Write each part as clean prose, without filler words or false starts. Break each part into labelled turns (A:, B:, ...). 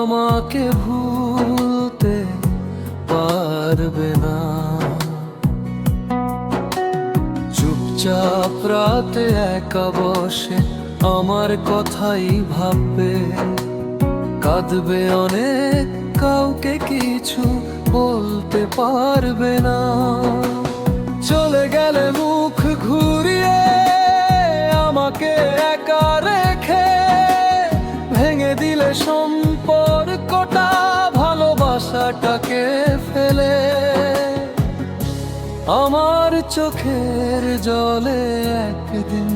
A: আমাকে ভুলতে পারবে না। চুপচাপ রাতে একা বসে আমার কথাই ভাববে, কাঁদবে অনেক, কাউকে কিছু বলতে পারবে না। চলে গেলে মুখ ঘুরিয়ে আমাকে একা রেখে, ভেঙে দিলে সম্পর্কটা, ভালোবাসাটাকে ফেলে। আমার চোখের জলে একদিন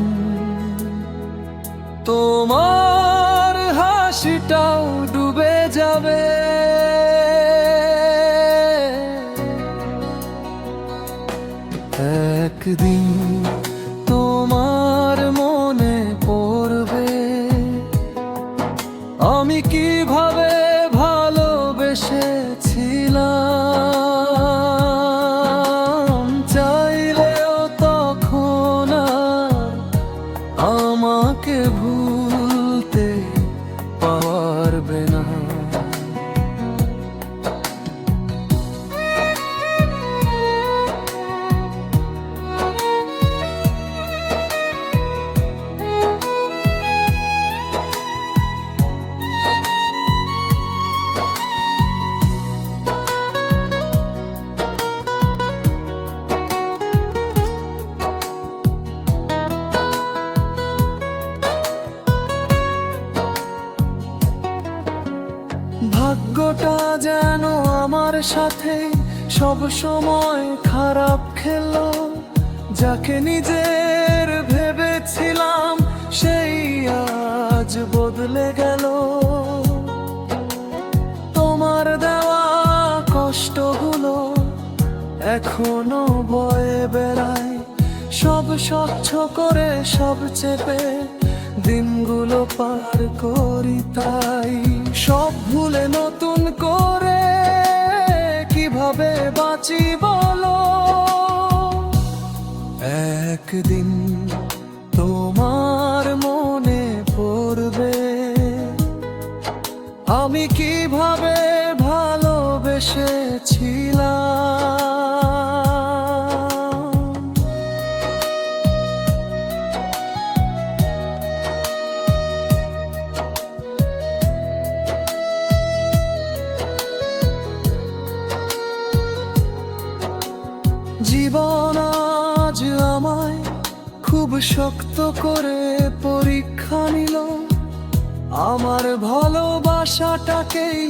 A: তোমার হাসিটাও ডুবে যাবে। একদিন তোমার মনে পড়বে আমি কিভাবে ভালোবেসেছিলাম। চাইলেও তখন আর আমাকে ভুলতে পারবে না। ভাগ্যটা যেন আমার সাথে সব সময় খারাপ খেলো। যাকে নিজের ভেবেছিলাম সেই আজ বদলে গেল। তোমার দেওয়া কষ্টগুলো এখনো বয়ে বেড়ায়, সব স্বচ্ছ করে সব চেপে দিনগুলো পার করি। তাই সব ভুলে নতুন করে কিভাবে বাঁচি বলো। একদিন তোমার মনে পড়বে আমি কিভাবে ভালোবেসেছিলাম। জীবন আজ আমায় খুব শক্ত করে পরীক্ষা নিল। আমার ভালোবাসাটাকেই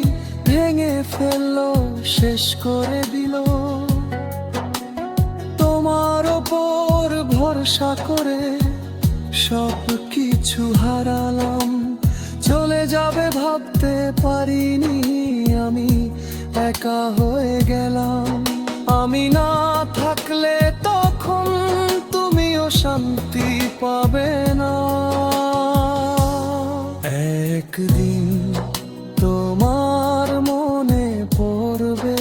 A: ভেঙে ফেললো, শেষ করে দিল। তোমার ওপর ভরসা করে সব কিছু হারালাম। চলে যাবে ভাবতে পারিনি, আমি একা হয়ে গেলাম। আমি না থাকলে তখন তুমিও শান্তি পাবে না। একদিন তোমার মনে পড়বে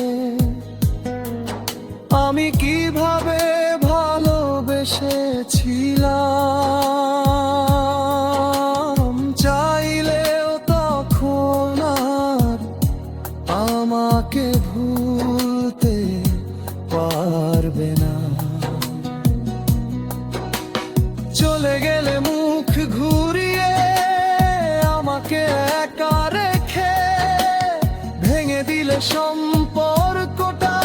A: আমি কিভাবে ভালোবেসেছিলাম। চাইলেও তখন আর আমাকে ভুলতে পারবে না। চলে গেলে মুখ ঘুরিয়ে আমাকে একা রেখে, ভেঙে দিলে সম্পর্কটা,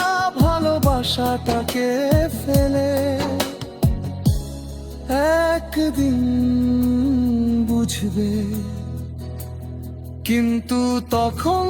A: ভালোবাসাটাকে ফেলে। একদিন বুঝবে কিন্তু তখন